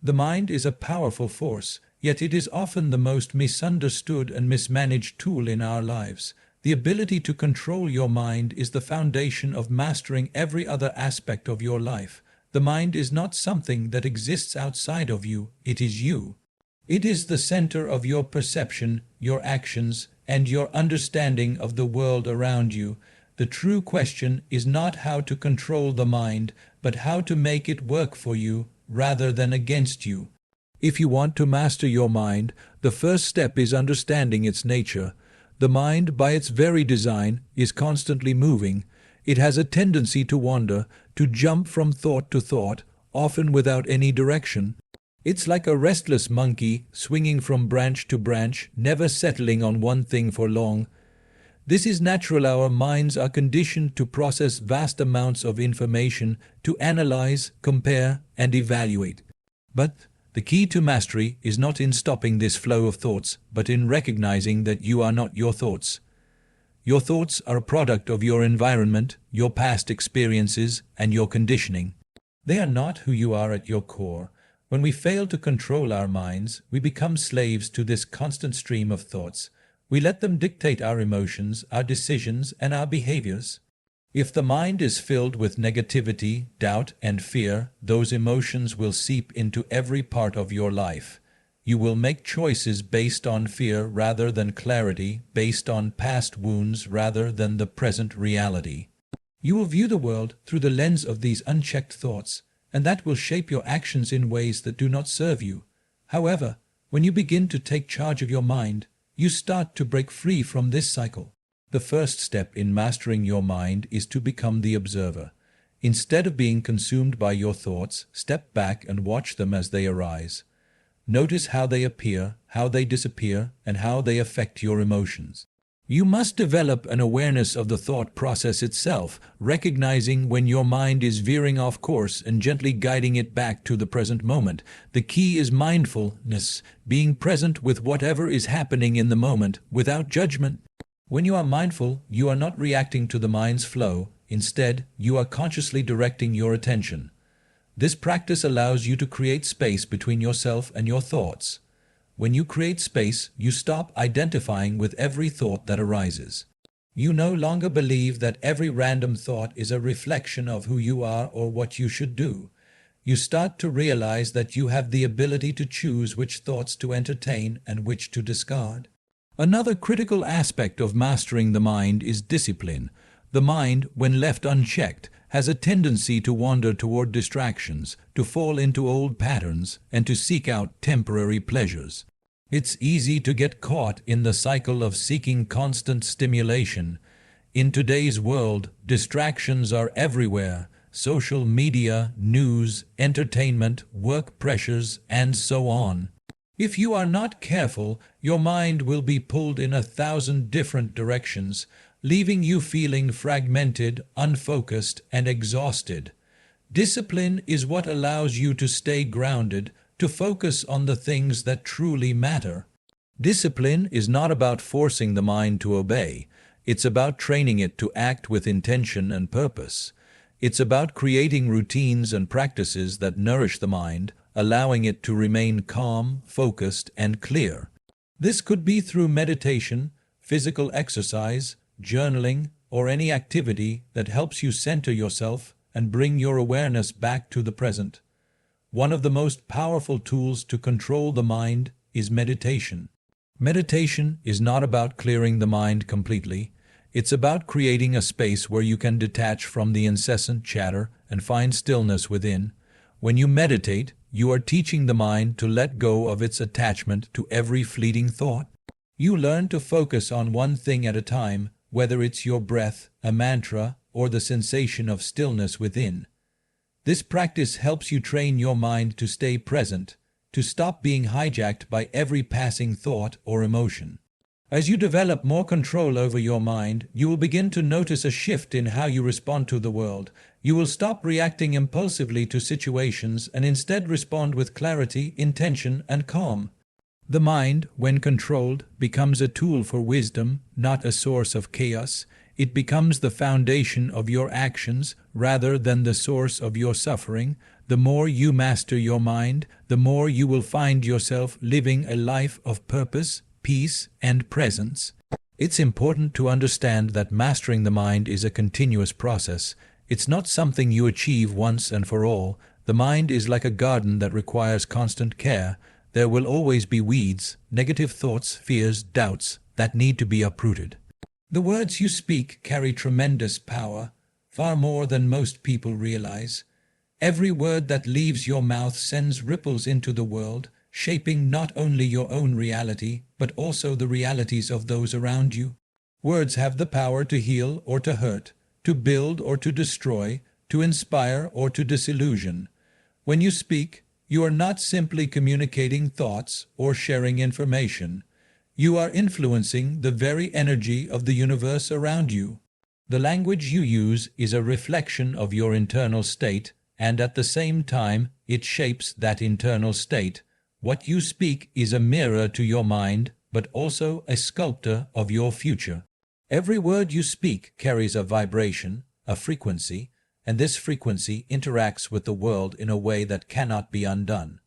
The mind is a powerful force, yet it is often the most misunderstood and mismanaged tool in our lives. The ability to control your mind is the foundation of mastering every other aspect of your life. The mind is not something that exists outside of you, it is you. It is the center of your perception, your actions, and your understanding of the world around you. The true question is not how to control the mind, but how to make it work for you rather than against you. If you want to master your mind, the first step is understanding its nature. The mind, by its very design, is constantly moving. It has a tendency to wander, to jump from thought to thought, often without any direction. It's like a restless monkey swinging from branch to branch, never settling on one thing for long. This is natural. Our minds are conditioned to process vast amounts of information, to analyze, compare, and evaluate. But the key to mastery is not in stopping this flow of thoughts, but in recognizing that you are not your thoughts. Your thoughts are a product of your environment, your past experiences, and your conditioning. They are not who you are at your core. When we fail to control our minds, we become slaves to this constant stream of thoughts. We let them dictate our emotions, our decisions, and our behaviors. If the mind is filled with negativity, doubt, and fear, those emotions will seep into every part of your life. You will make choices based on fear rather than clarity, based on past wounds rather than the present reality. You will view the world through the lens of these unchecked thoughts, and that will shape your actions in ways that do not serve you. However, when you begin to take charge of your mind, you start to break free from this cycle. The first step in mastering your mind is to become the observer. Instead of being consumed by your thoughts, step back and watch them as they arise. Notice how they appear, how they disappear, and how they affect your emotions. You must develop an awareness of the thought process itself, recognizing when your mind is veering off course and gently guiding it back to the present moment. The key is mindfulness, being present with whatever is happening in the moment, without judgment. When you are mindful, you are not reacting to the mind's flow. Instead, you are consciously directing your attention. This practice allows you to create space between yourself and your thoughts. When you create space, you stop identifying with every thought that arises. You no longer believe that every random thought is a reflection of who you are or what you should do. You start to realize that you have the ability to choose which thoughts to entertain and which to discard. Another critical aspect of mastering the mind is discipline. The mind, when left unchecked, has a tendency to wander toward distractions, to fall into old patterns, and to seek out temporary pleasures. It's easy to get caught in the cycle of seeking constant stimulation. In today's world, distractions are everywhere: social media, news, entertainment, work pressures, and so on. If you are not careful, your mind will be pulled in 1,000 different directions, leaving you feeling fragmented, unfocused, and exhausted. Discipline is what allows you to stay grounded, to focus on the things that truly matter. Discipline is not about forcing the mind to obey. It's about training it to act with intention and purpose. It's about creating routines and practices that nourish the mind, allowing it to remain calm, focused, and clear. This could be through meditation, physical exercise, journaling, or any activity that helps you center yourself and bring your awareness back to the present. One of the most powerful tools to control the mind is meditation. Meditation is not about clearing the mind completely. It's about creating a space where you can detach from the incessant chatter and find stillness within. When you meditate, you are teaching the mind to let go of its attachment to every fleeting thought. You learn to focus on one thing at a time, whether it's your breath, a mantra, or the sensation of stillness within. This practice helps you train your mind to stay present, to stop being hijacked by every passing thought or emotion. As you develop more control over your mind, you will begin to notice a shift in how you respond to the world. You will stop reacting impulsively to situations and instead respond with clarity, intention, and calm. The mind, when controlled, becomes a tool for wisdom, not a source of chaos. It becomes the foundation of your actions rather than the source of your suffering. The more you master your mind, the more you will find yourself living a life of purpose, peace, and presence. It's important to understand that mastering the mind is a continuous process. It's not something you achieve once and for all. The mind is like a garden that requires constant care. There will always be weeds, negative thoughts, fears, doubts that need to be uprooted. The words you speak carry tremendous power, far more than most people realize. Every word that leaves your mouth sends ripples into the world, shaping not only your own reality, but also the realities of those around you. Words have the power to heal or to hurt, to build or to destroy, to inspire or to disillusion. When you speak, you are not simply communicating thoughts or sharing information. You are influencing the very energy of the universe around you. The language you use is a reflection of your internal state, and at the same time, it shapes that internal state. What you speak is a mirror to your mind, but also a sculptor of your future. Every word you speak carries a vibration, a frequency, and this frequency interacts with the world in a way that cannot be undone.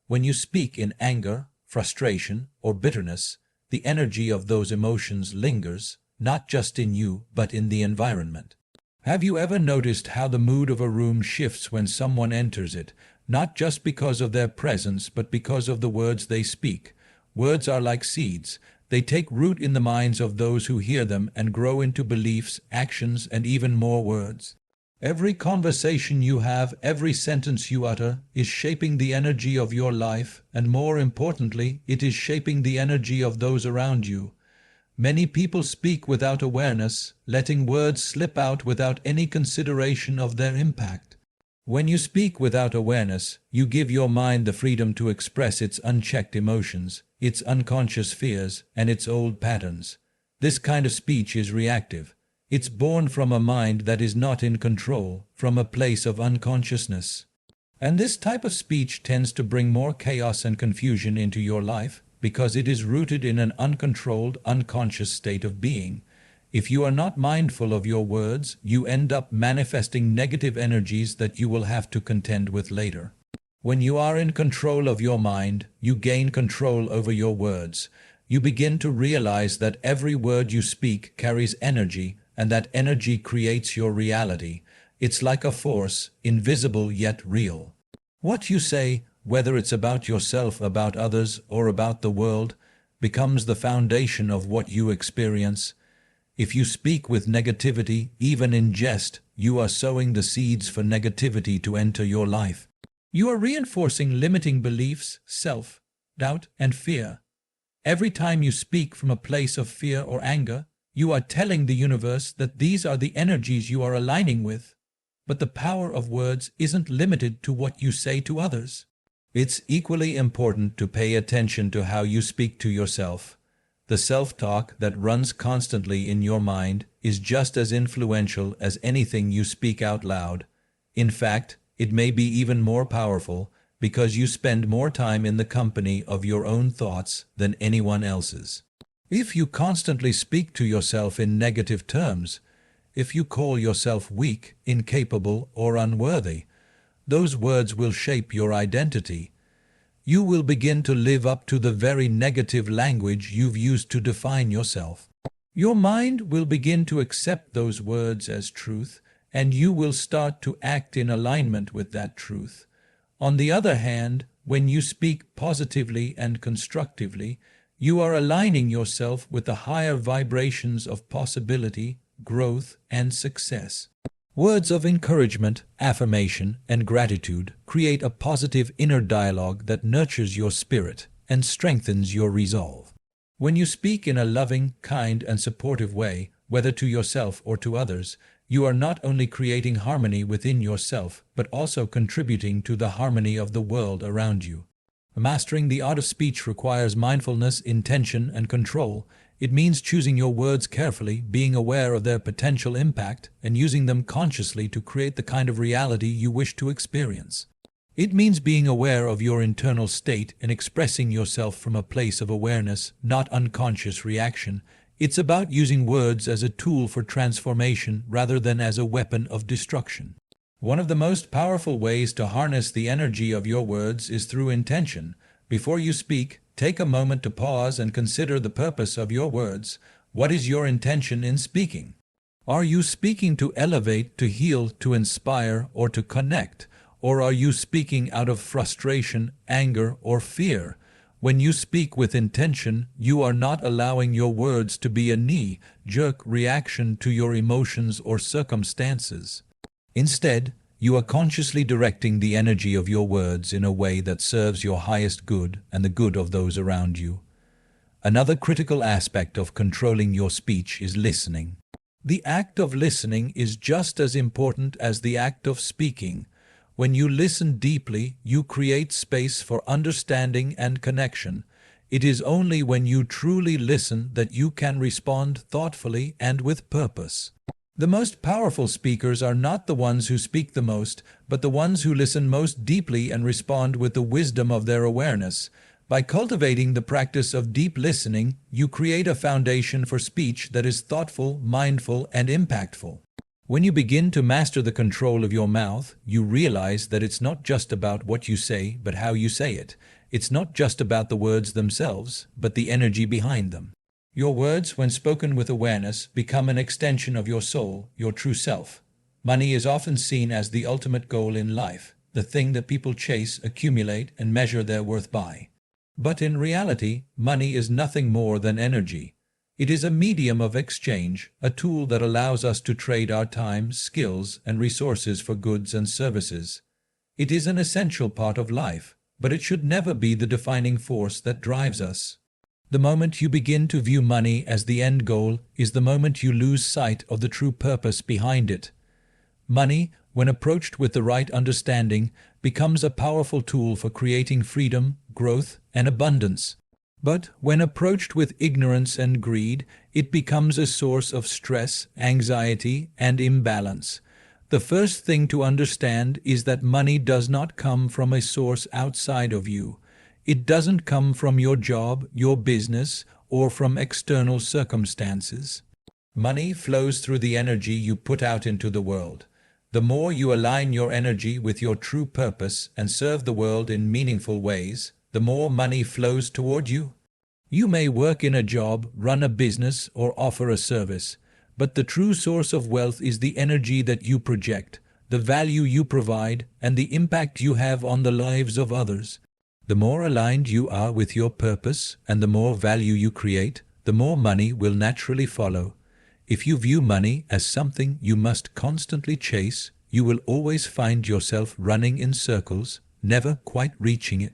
When you speak in anger, frustration, or bitterness, the energy of those emotions lingers, not just in you, but in the environment. Have you ever noticed how the mood of a room shifts when someone enters it, not just because of their presence, but because of the words they speak? Words are like seeds. They take root in the minds of those who hear them and grow into beliefs, actions, and even more words. Every conversation you have, every sentence you utter, is shaping the energy of your life, and more importantly, it is shaping the energy of those around you. Many people speak without awareness, letting words slip out without any consideration of their impact. When you speak without awareness, you give your mind the freedom to express its unchecked emotions, its unconscious fears, and its old patterns. This kind of speech is reactive. It's born from a mind that is not in control, from a place of unconsciousness. And this type of speech tends to bring more chaos and confusion into your life because it is rooted in an uncontrolled, unconscious state of being. If you are not mindful of your words, you end up manifesting negative energies that you will have to contend with later. When you are in control of your mind, you gain control over your words. You begin to realize that every word you speak carries energy, and that energy creates your reality. It's like a force, invisible yet real. What you say, whether it's about yourself, about others, or about the world, becomes the foundation of what you experience. If you speak with negativity, even in jest, you are sowing the seeds for negativity to enter your life. You are reinforcing limiting beliefs, self-doubt, and fear. Every time you speak from a place of fear or anger, you are telling the universe that these are the energies you are aligning with. But the power of words isn't limited to what you say to others. It's equally important to pay attention to how you speak to yourself. The self-talk that runs constantly in your mind is just as influential as anything you speak out loud. In fact, it may be even more powerful because you spend more time in the company of your own thoughts than anyone else's. If you constantly speak to yourself in negative terms, if you call yourself weak, incapable, or unworthy, those words will shape your identity. You will begin to live up to the very negative language you've used to define yourself. Your mind will begin to accept those words as truth, and you will start to act in alignment with that truth. On the other hand, when you speak positively and constructively, you are aligning yourself with the higher vibrations of possibility, growth, and success. Words of encouragement, affirmation, and gratitude create a positive inner dialogue that nurtures your spirit and strengthens your resolve. When you speak in a loving, kind, and supportive way, whether to yourself or to others, you are not only creating harmony within yourself, but also contributing to the harmony of the world around you. Mastering the art of speech requires mindfulness, intention, and control. It means choosing your words carefully, being aware of their potential impact, and using them consciously to create the kind of reality you wish to experience. It means being aware of your internal state and expressing yourself from a place of awareness, not unconscious reaction. It's about using words as a tool for transformation rather than as a weapon of destruction. One of the most powerful ways to harness the energy of your words is through intention. Before you speak, take a moment to pause and consider the purpose of your words. What is your intention in speaking? Are you speaking to elevate, to heal, to inspire, or to connect? Or are you speaking out of frustration, anger, or fear? When you speak with intention, you are not allowing your words to be a knee-jerk reaction to your emotions or circumstances. Instead, you are consciously directing the energy of your words in a way that serves your highest good and the good of those around you. Another critical aspect of controlling your speech is listening. The act of listening is just as important as the act of speaking. When you listen deeply, you create space for understanding and connection. It is only when you truly listen that you can respond thoughtfully and with purpose. The most powerful speakers are not the ones who speak the most, but the ones who listen most deeply and respond with the wisdom of their awareness. By cultivating the practice of deep listening, you create a foundation for speech that is thoughtful, mindful, and impactful. When you begin to master the control of your mouth, you realize that it's not just about what you say, but how you say it. It's not just about the words themselves, but the energy behind them. Your words, when spoken with awareness, become an extension of your soul, your true self. Money is often seen as the ultimate goal in life, the thing that people chase, accumulate, and measure their worth by. But in reality, money is nothing more than energy. It is a medium of exchange, a tool that allows us to trade our time, skills, and resources for goods and services. It is an essential part of life, but it should never be the defining force that drives us. The moment you begin to view money as the end goal is the moment you lose sight of the true purpose behind it. Money, when approached with the right understanding, becomes a powerful tool for creating freedom, growth, and abundance. But when approached with ignorance and greed, it becomes a source of stress, anxiety, and imbalance. The first thing to understand is that money does not come from a source outside of you. It doesn't come from your job, your business, or from external circumstances. Money flows through the energy you put out into the world. The more you align your energy with your true purpose and serve the world in meaningful ways, the more money flows toward you. You may work in a job, run a business, or offer a service, but the true source of wealth is the energy that you project, the value you provide, and the impact you have on the lives of others. The more aligned you are with your purpose and the more value you create, the more money will naturally follow. If you view money as something you must constantly chase, you will always find yourself running in circles, never quite reaching it.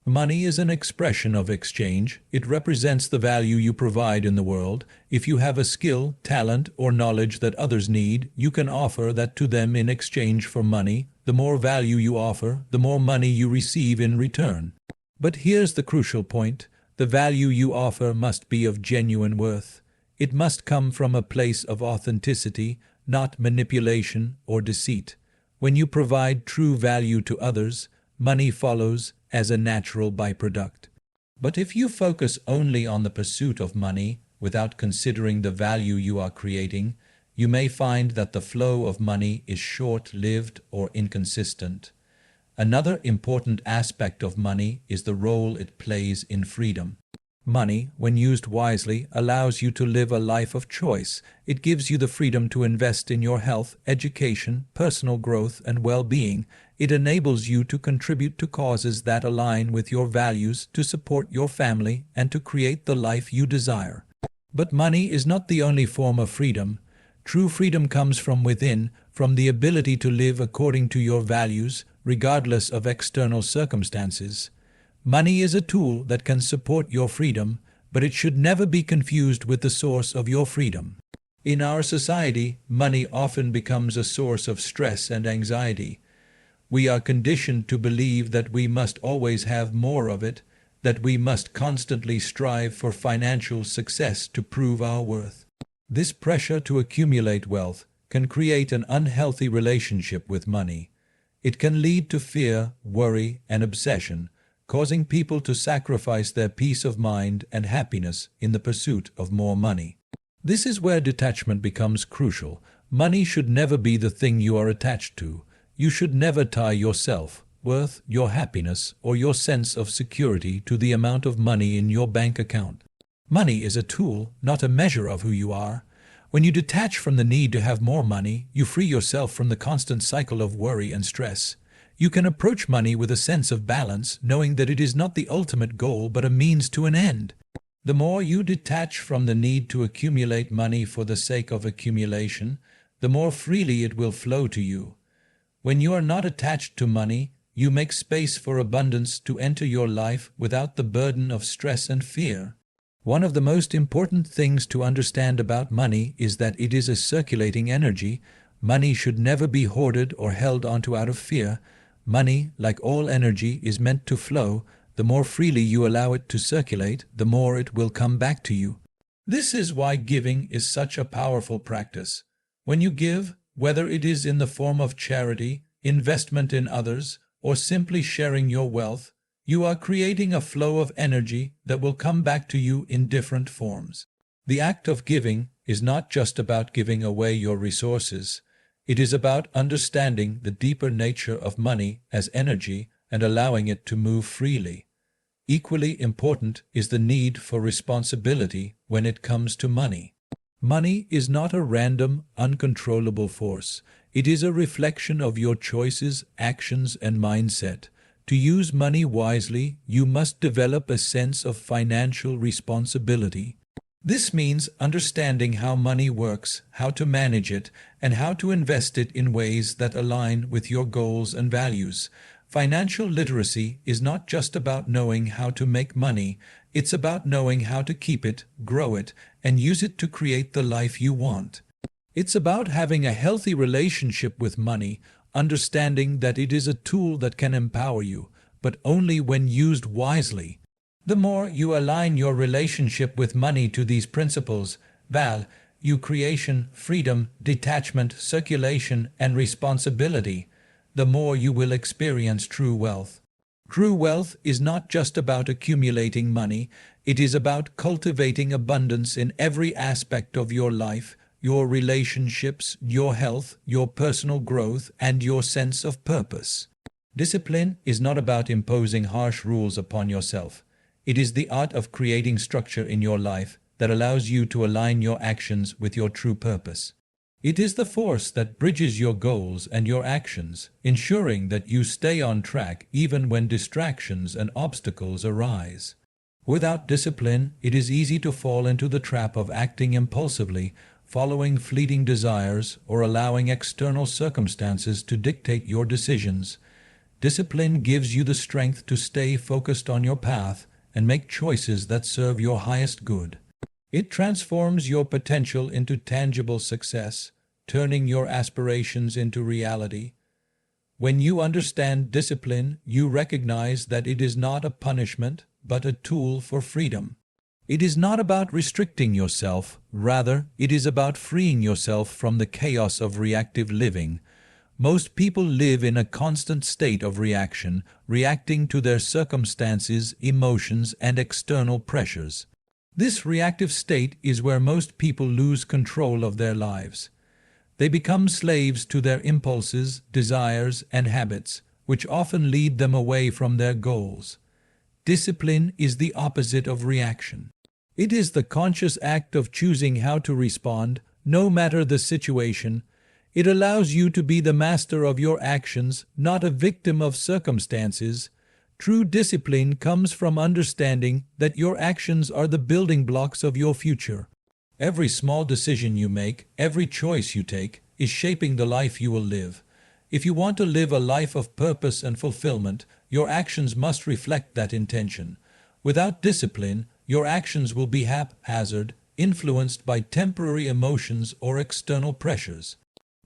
Money is an expression of exchange. It represents the value you provide in the world. If you have a skill, talent, or knowledge that others need, you can offer that to them in exchange for money. The more value you offer, the more money you receive in return. But here's the crucial point. The value you offer must be of genuine worth. It must come from a place of authenticity, not manipulation or deceit. When you provide true value to others, money follows as a natural byproduct. But if you focus only on the pursuit of money without considering the value you are creating, you may find that the flow of money is short-lived or inconsistent. Another important aspect of money is the role it plays in freedom. Money, when used wisely, allows you to live a life of choice. It gives you the freedom to invest in your health, education, personal growth, and well-being. It enables you to contribute to causes that align with your values, to support your family, and to create the life you desire. But money is not the only form of freedom. True freedom comes from within, from the ability to live according to your values, regardless of external circumstances. Money is a tool that can support your freedom, but it should never be confused with the source of your freedom. In our society, money often becomes a source of stress and anxiety. We are conditioned to believe that we must always have more of it, that we must constantly strive for financial success to prove our worth. This pressure to accumulate wealth can create an unhealthy relationship with money. It can lead to fear, worry, and obsession, causing people to sacrifice their peace of mind and happiness in the pursuit of more money. This is where detachment becomes crucial. Money should never be the thing you are attached to. you should never tie your self-worth, your happiness, or your sense of security to the amount of money in your bank account. Money is a tool, not a measure of who you are. When you detach from the need to have more money, you free yourself from the constant cycle of worry and stress. You can approach money with a sense of balance, knowing that it is not the ultimate goal but a means to an end. The more you detach from the need to accumulate money for the sake of accumulation, the more freely it will flow to you. When you are not attached to money, you make space for abundance to enter your life without the burden of stress and fear. One of the most important things to understand about money is that it is a circulating energy. Money should never be hoarded or held onto out of fear. Money, like all energy, is meant to flow. The more freely you allow it to circulate, the more it will come back to you. This is why giving is such a powerful practice. When you give, whether it is in the form of charity, investment in others, or simply sharing your wealth, you are creating a flow of energy that will come back to you in different forms. The act of giving is not just about giving away your resources. It is about understanding the deeper nature of money as energy and allowing it to move freely. Equally important is the need for responsibility when it comes to money. Money is not a random, uncontrollable force. It is a reflection of your choices, actions, and mindset. To use money wisely, you must develop a sense of financial responsibility. This means understanding how money works, how to manage it, and how to invest it in ways that align with your goals and values. Financial literacy is not just about knowing how to make money, it's about knowing how to keep it, grow it, and use it to create the life you want. It's about having a healthy relationship with money, understanding that it is a tool that can empower you, but only when used wisely. The more you align your relationship with money to these principles, value creation, freedom, detachment, circulation, and responsibility, the more you will experience true wealth. True wealth is not just about accumulating money, it is about cultivating abundance in every aspect of your life, your relationships, your health, your personal growth, and your sense of purpose. Discipline is not about imposing harsh rules upon yourself. It is the art of creating structure in your life that allows you to align your actions with your true purpose. It is the force that bridges your goals and your actions, ensuring that you stay on track even when distractions and obstacles arise. Without discipline, it is easy to fall into the trap of acting impulsively, following fleeting desires, or allowing external circumstances to dictate your decisions. Discipline gives you the strength to stay focused on your path and make choices that serve your highest good. It transforms your potential into tangible success, turning your aspirations into reality. When you understand discipline, you recognize that it is not a punishment, but a tool for freedom. It is not about restricting yourself, rather, it is about freeing yourself from the chaos of reactive living. Most people live in a constant state of reaction, reacting to their circumstances, emotions, and external pressures. This reactive state is where most people lose control of their lives. They become slaves to their impulses, desires, and habits, which often lead them away from their goals. Discipline is the opposite of reaction. It is the conscious act of choosing how to respond, no matter the situation. It allows you to be the master of your actions, not a victim of circumstances. True discipline comes from understanding that your actions are the building blocks of your future. Every small decision you make, every choice you take, is shaping the life you will live. If you want to live a life of purpose and fulfillment, your actions must reflect that intention. Without discipline, your actions will be haphazard, influenced by temporary emotions or external pressures.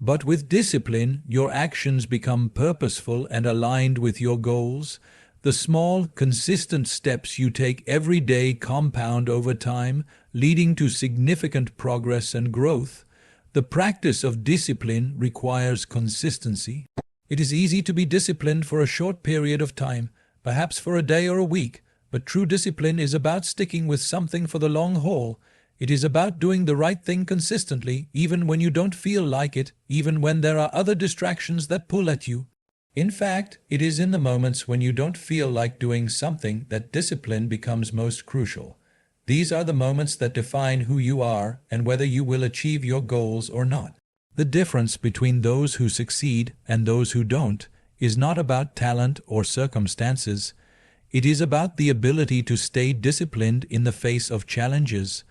But with discipline, your actions become purposeful and aligned with your goals. The small, consistent steps you take every day compound over time, leading to significant progress and growth. The practice of discipline requires consistency. It is easy to be disciplined for a short period of time, perhaps for a day or a week, but true discipline is about sticking with something for the long haul. It is about doing the right thing consistently, even when you don't feel like it, even when there are other distractions that pull at you. In fact, it is in the moments when you don't feel like doing something that discipline becomes most crucial. These are the moments that define who you are and whether you will achieve your goals or not. The difference between those who succeed and those who don't is not about talent or circumstances. It is about the ability to stay disciplined in the face of challenges.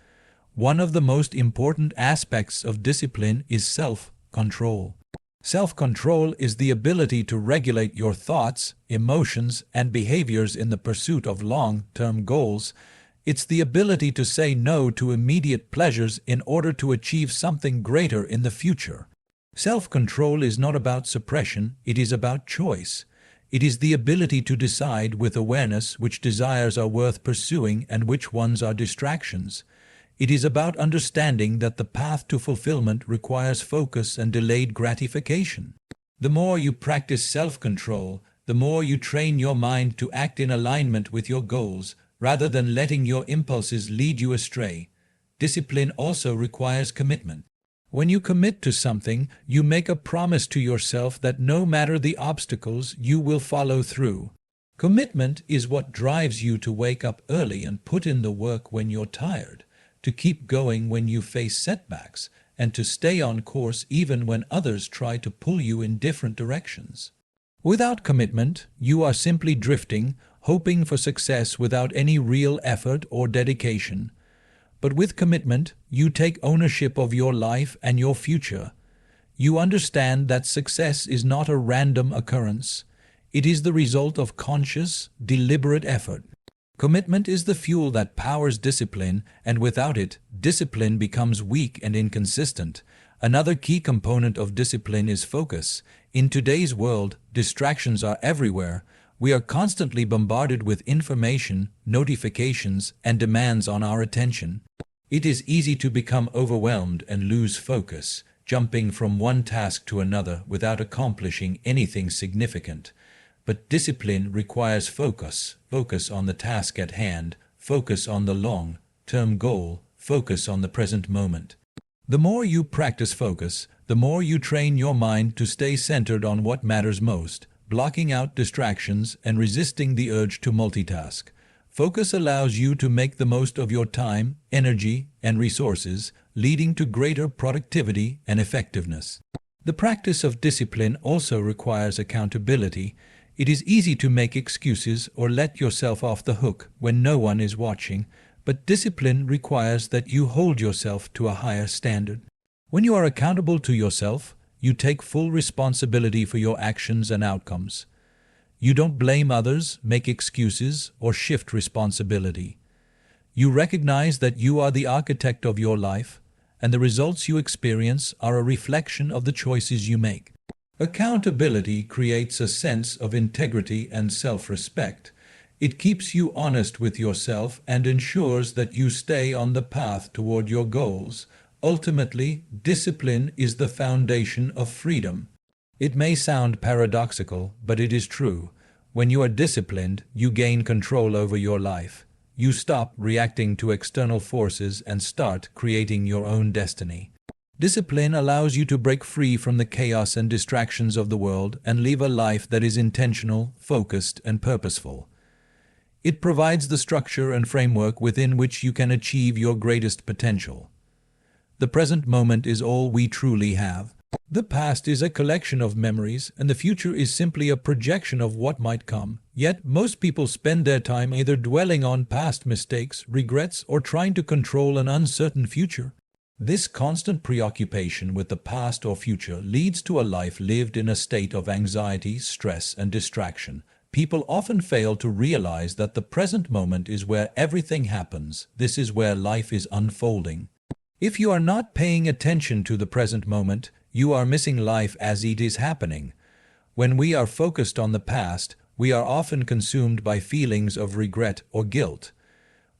One of the most important aspects of discipline is self-control. Self-control is the ability to regulate your thoughts, emotions, and behaviors in the pursuit of long-term goals. It's the ability to say no to immediate pleasures in order to achieve something greater in the future. Self-control is not about suppression, it is about choice. It is the ability to decide with awareness which desires are worth pursuing and which ones are distractions. It is about understanding that the path to fulfillment requires focus and delayed gratification. The more you practice self-control, the more you train your mind to act in alignment with your goals, rather than letting your impulses lead you astray. Discipline also requires commitment. When you commit to something, you make a promise to yourself that no matter the obstacles, you will follow through. Commitment is what drives you to wake up early and put in the work when you're tired, to keep going when you face setbacks, and to stay on course even when others try to pull you in different directions. Without commitment, you are simply drifting, hoping for success without any real effort or dedication. But with commitment, you take ownership of your life and your future. You understand that success is not a random occurrence. It is the result of conscious, deliberate effort. Commitment is the fuel that powers discipline, and without it, discipline becomes weak and inconsistent. Another key component of discipline is focus. In today's world, distractions are everywhere. We are constantly bombarded with information, notifications, and demands on our attention. It is easy to become overwhelmed and lose focus, jumping from one task to another without accomplishing anything significant. But discipline requires focus on the task at hand, focus on the long-term goal, focus on the present moment. The more you practice focus, the more you train your mind to stay centered on what matters most, blocking out distractions and resisting the urge to multitask. Focus allows you to make the most of your time, energy, and resources, leading to greater productivity and effectiveness. The practice of discipline also requires accountability. It is easy to make excuses or let yourself off the hook when no one is watching, but discipline requires that you hold yourself to a higher standard. When you are accountable to yourself, you take full responsibility for your actions and outcomes. You don't blame others, make excuses, or shift responsibility. You recognize that you are the architect of your life, and the results you experience are a reflection of the choices you make. Accountability creates a sense of integrity and self-respect. It keeps you honest with yourself and ensures that you stay on the path toward your goals. Ultimately, discipline is the foundation of freedom. It may sound paradoxical, but it is true. When you are disciplined, you gain control over your life. You stop reacting to external forces and start creating your own destiny. Discipline allows you to break free from the chaos and distractions of the world and live a life that is intentional, focused, and purposeful. It provides the structure and framework within which you can achieve your greatest potential. The present moment is all we truly have. The past is a collection of memories, and the future is simply a projection of what might come. Yet, most people spend their time either dwelling on past mistakes, regrets, or trying to control an uncertain future. This constant preoccupation with the past or future leads to a life lived in a state of anxiety, stress, and distraction. People often fail to realize that the present moment is where everything happens. This is where life is unfolding. If you are not paying attention to the present moment, you are missing life as it is happening. When we are focused on the past, we are often consumed by feelings of regret or guilt.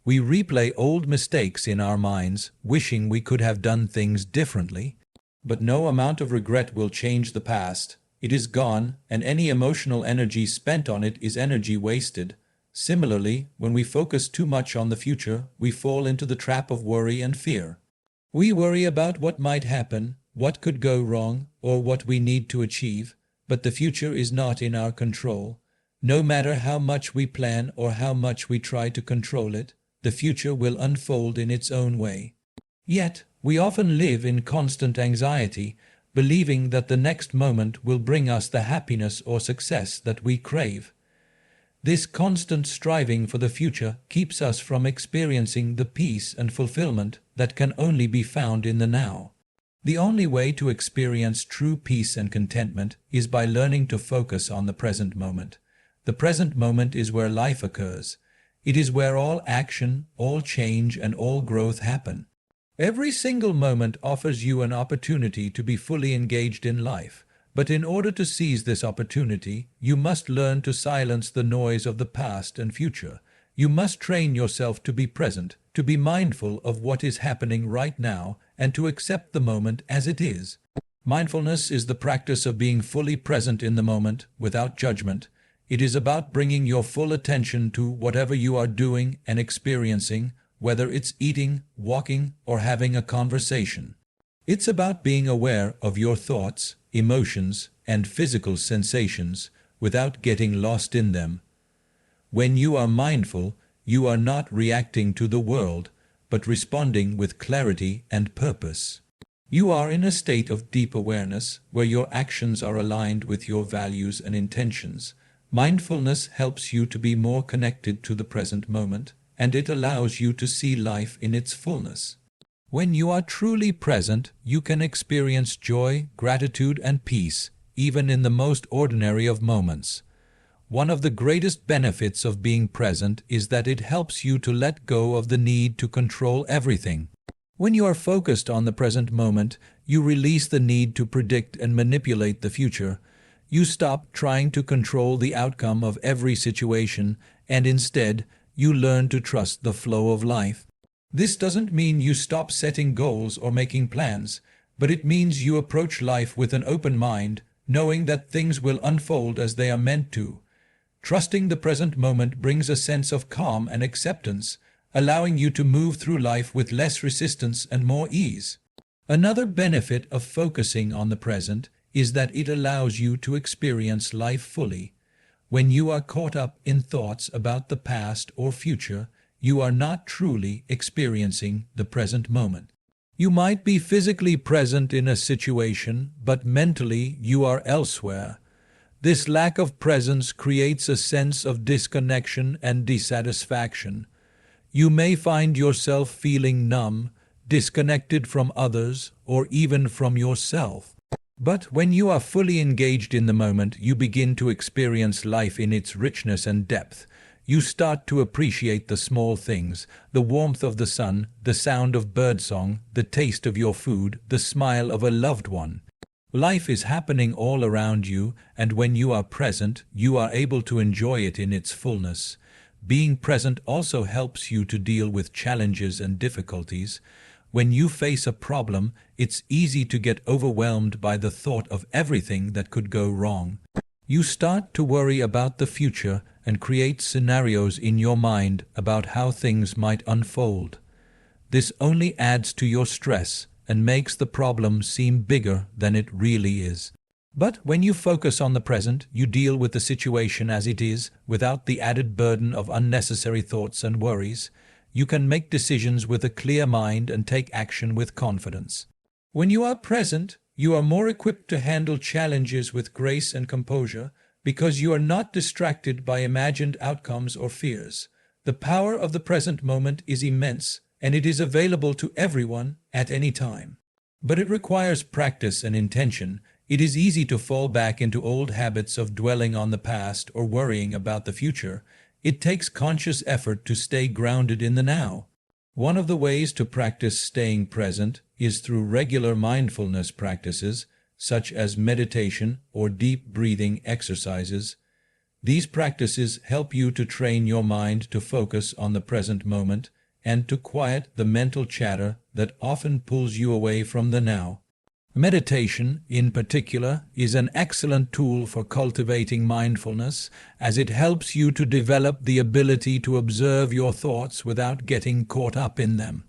We replay old mistakes in our minds, wishing we could have done things differently. But no amount of regret will change the past. It is gone, and any emotional energy spent on it is energy wasted. Similarly, when we focus too much on the future, we fall into the trap of worry and fear. We worry about what might happen, what could go wrong, or what we need to achieve, but the future is not in our control. No matter how much we plan or how much we try to control it, the future will unfold in its own way. Yet, we often live in constant anxiety, believing that the next moment will bring us the happiness or success that we crave. This constant striving for the future keeps us from experiencing the peace and fulfillment that can only be found in the now. The only way to experience true peace and contentment is by learning to focus on the present moment. The present moment is where life occurs. It is where all action, all change, and all growth happen. Every single moment offers you an opportunity to be fully engaged in life. But in order to seize this opportunity, you must learn to silence the noise of the past and future. You must train yourself to be present, to be mindful of what is happening right now, and to accept the moment as it is. Mindfulness is the practice of being fully present in the moment, without judgment. It is about bringing your full attention to whatever you are doing and experiencing, whether it's eating, walking, or having a conversation. It's about being aware of your thoughts, emotions, and physical sensations without getting lost in them. When you are mindful, you are not reacting to the world, but responding with clarity and purpose. You are in a state of deep awareness where your actions are aligned with your values and intentions. Mindfulness helps you to be more connected to the present moment, and it allows you to see life in its fullness. When you are truly present, you can experience joy, gratitude, and peace, even in the most ordinary of moments. One of the greatest benefits of being present is that it helps you to let go of the need to control everything. When you are focused on the present moment, you release the need to predict and manipulate the future. You stop trying to control the outcome of every situation, and instead, you learn to trust the flow of life. This doesn't mean you stop setting goals or making plans, but it means you approach life with an open mind, knowing that things will unfold as they are meant to. Trusting the present moment brings a sense of calm and acceptance, allowing you to move through life with less resistance and more ease. Another benefit of focusing on the present is that it allows you to experience life fully. When you are caught up in thoughts about the past or future, you are not truly experiencing the present moment. You might be physically present in a situation, but mentally you are elsewhere. This lack of presence creates a sense of disconnection and dissatisfaction. You may find yourself feeling numb, disconnected from others, or even from yourself. But when you are fully engaged in the moment, you begin to experience life in its richness and depth. You start to appreciate the small things, the warmth of the sun, the sound of birdsong, the taste of your food, the smile of a loved one. Life is happening all around you, and when you are present, you are able to enjoy it in its fullness. Being present also helps you to deal with challenges and difficulties. When you face a problem, it's easy to get overwhelmed by the thought of everything that could go wrong. You start to worry about the future and create scenarios in your mind about how things might unfold. This only adds to your stress and makes the problem seem bigger than it really is. But when you focus on the present, you deal with the situation as it is, without the added burden of unnecessary thoughts and worries. You can make decisions with a clear mind and take action with confidence. When you are present, you are more equipped to handle challenges with grace and composure because you are not distracted by imagined outcomes or fears. The power of the present moment is immense, and it is available to everyone at any time. But it requires practice and intention. It is easy to fall back into old habits of dwelling on the past or worrying about the future. It takes conscious effort to stay grounded in the now. One of the ways to practice staying present is through regular mindfulness practices, such as meditation or deep breathing exercises. These practices help you to train your mind to focus on the present moment and to quiet the mental chatter that often pulls you away from the now. Meditation, in particular, is an excellent tool for cultivating mindfulness, as it helps you to develop the ability to observe your thoughts without getting caught up in them.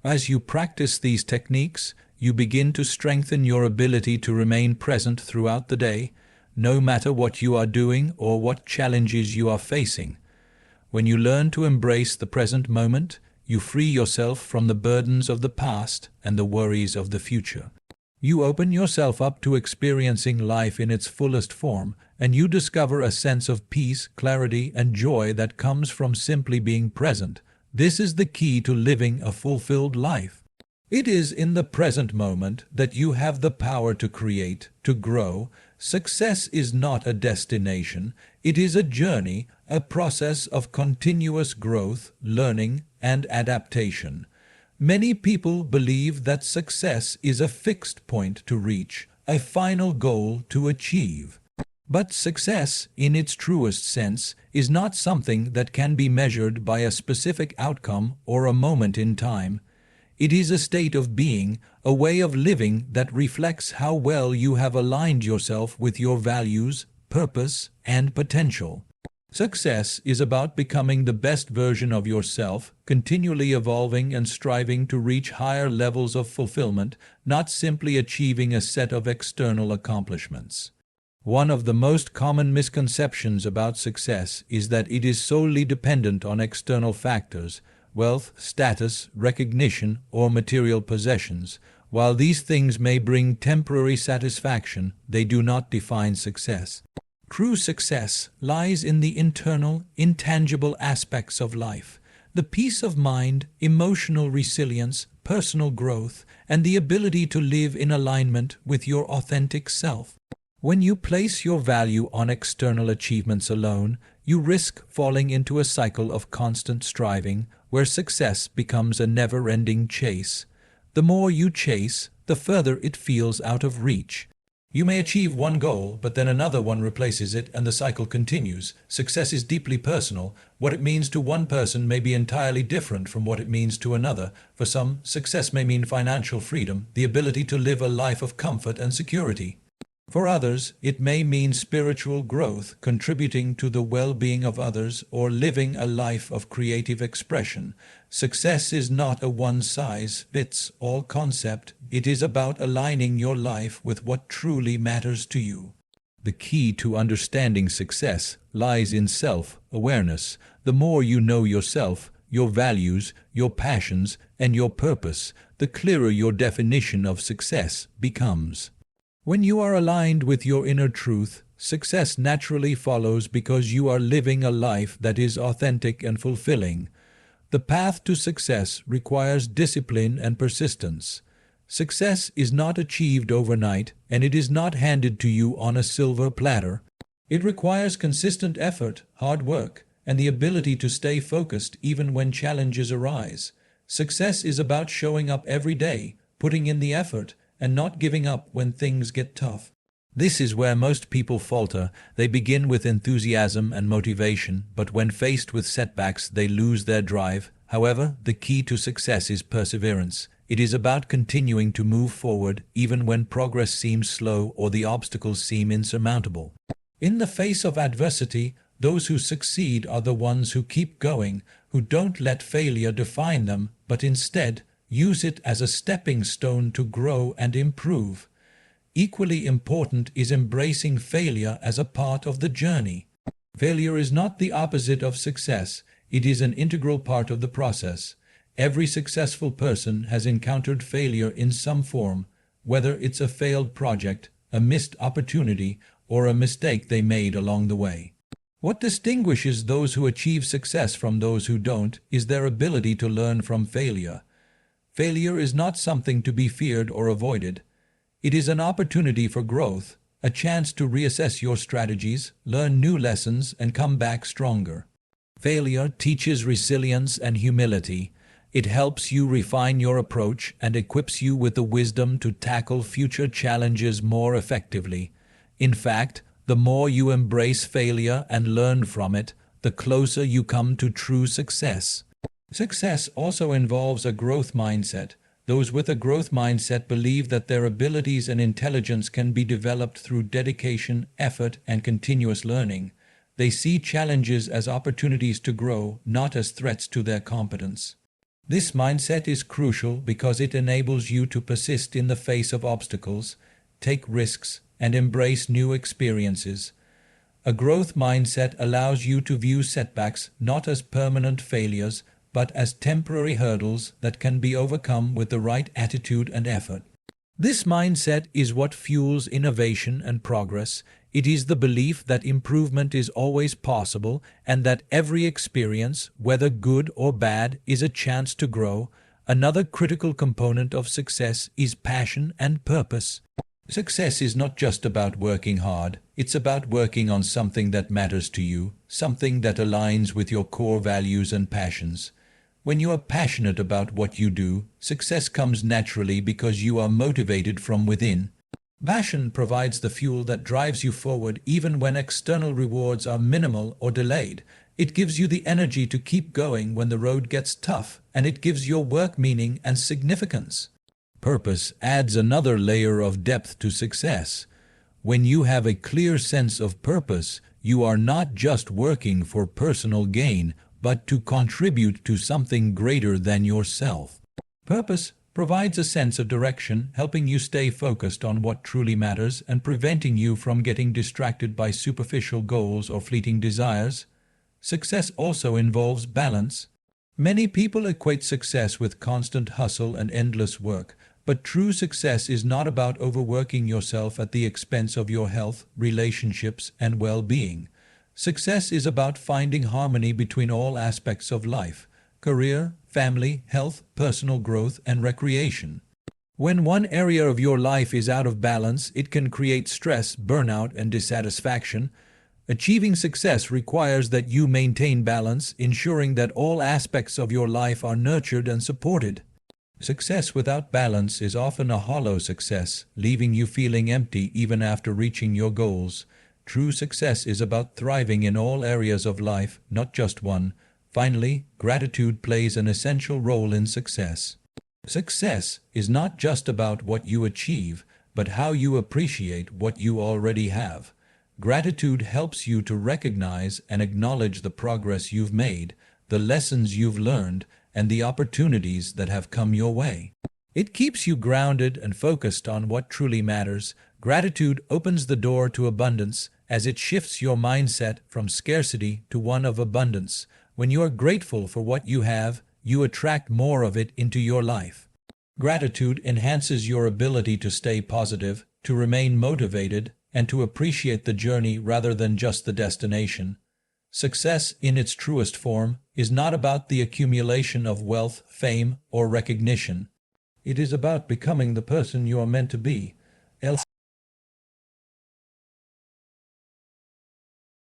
As you practice these techniques, you begin to strengthen your ability to remain present throughout the day, no matter what you are doing or what challenges you are facing. When you learn to embrace the present moment, you free yourself from the burdens of the past and the worries of the future. You open yourself up to experiencing life in its fullest form, and you discover a sense of peace, clarity, and joy that comes from simply being present. This is the key to living a fulfilled life. It is in the present moment that you have the power to create, to grow. Success is not a destination, it is a journey, a process of continuous growth, learning, and adaptation. Many people believe that success is a fixed point to reach, a final goal to achieve. But success, in its truest sense, is not something that can be measured by a specific outcome or a moment in time. It is a state of being, a way of living that reflects how well you have aligned yourself with your values, purpose, and potential. Success is about becoming the best version of yourself, continually evolving and striving to reach higher levels of fulfillment, not simply achieving a set of external accomplishments. One of the most common misconceptions about success is that it is solely dependent on external factors, wealth, status, recognition, or material possessions. While these things may bring temporary satisfaction, they do not define success. True success lies in the internal, intangible aspects of life. The peace of mind, emotional resilience, personal growth, and the ability to live in alignment with your authentic self. When you place your value on external achievements alone, you risk falling into a cycle of constant striving, where success becomes a never-ending chase. The more you chase, the further it feels out of reach. You may achieve one goal, but then another one replaces it, and the cycle continues. Success is deeply personal. What it means to one person may be entirely different from what it means to another. For some, success may mean financial freedom, the ability to live a life of comfort and security. For others, it may mean spiritual growth, contributing to the well-being of others, or living a life of creative expression. Success is not a one-size-fits-all concept. It is about aligning your life with what truly matters to you. The key to understanding success lies in self-awareness. The more you know yourself, your values, your passions, and your purpose, the clearer your definition of success becomes. When you are aligned with your inner truth, success naturally follows because you are living a life that is authentic and fulfilling. The path to success requires discipline and persistence. Success is not achieved overnight, and it is not handed to you on a silver platter. It requires consistent effort, hard work, and the ability to stay focused even when challenges arise. Success is about showing up every day, putting in the effort, and not giving up when things get tough. This is where most people falter. They begin with enthusiasm and motivation, but when faced with setbacks, they lose their drive. However, the key to success is perseverance. It is about continuing to move forward even when progress seems slow or the obstacles seem insurmountable. In the face of adversity, those who succeed are the ones who keep going, who don't let failure define them, but instead use it as a stepping stone to grow and improve. Equally important is embracing failure as a part of the journey. Failure is not the opposite of success, it is an integral part of the process. Every successful person has encountered failure in some form, whether it's a failed project, a missed opportunity, or a mistake they made along the way. What distinguishes those who achieve success from those who don't is their ability to learn from failure. Failure is not something to be feared or avoided. It is an opportunity for growth, a chance to reassess your strategies, learn new lessons, and come back stronger. Failure teaches resilience and humility. It helps you refine your approach and equips you with the wisdom to tackle future challenges more effectively. In fact, the more you embrace failure and learn from it, the closer you come to true success. Success also involves a growth mindset. The Those with a growth mindset believe that their abilities and intelligence can be developed through dedication, effort, and continuous learning. They see challenges as opportunities to grow, not as threats to their competence. This mindset is crucial because it enables you to persist in the face of obstacles, take risks, and embrace new experiences. A growth mindset allows you to view setbacks not as permanent failures, but as temporary hurdles that can be overcome with the right attitude and effort. This mindset is what fuels innovation and progress. It is the belief that improvement is always possible and that every experience, whether good or bad, is a chance to grow. Another critical component of success is passion and purpose. Success is not just about working hard, it's about working on something that matters to you, something that aligns with your core values and passions. When you are passionate about what you do, success comes naturally because you are motivated from within. Passion provides the fuel that drives you forward even when external rewards are minimal or delayed. It gives you the energy to keep going when the road gets tough, and it gives your work meaning and significance. Purpose adds another layer of depth to success. When you have a clear sense of purpose, you are not just working for personal gain, but to contribute to something greater than yourself. Purpose provides a sense of direction, helping you stay focused on what truly matters and preventing you from getting distracted by superficial goals or fleeting desires. Success also involves balance. Many people equate success with constant hustle and endless work, but true success is not about overworking yourself at the expense of your health, relationships, and well-being. Success is about finding harmony between all aspects of life: career, family, health, personal growth, and recreation. When one area of your life is out of balance, it can create stress, burnout, and dissatisfaction. Achieving success requires that you maintain balance, ensuring that all aspects of your life are nurtured and supported. Success without balance is often a hollow success, leaving you feeling empty even after reaching your goals. True success is about thriving in all areas of life, not just one. Finally, gratitude plays an essential role in success. Success is not just about what you achieve, but how you appreciate what you already have. Gratitude helps you to recognize and acknowledge the progress you've made, the lessons you've learned, and the opportunities that have come your way. It keeps you grounded and focused on what truly matters. Gratitude opens the door to abundance as it shifts your mindset from scarcity to one of abundance. When you are grateful for what you have, you attract more of it into your life. Gratitude enhances your ability to stay positive, to remain motivated, and to appreciate the journey rather than just the destination. Success, in its truest form, is not about the accumulation of wealth, fame, or recognition. It is about becoming the person you are meant to be.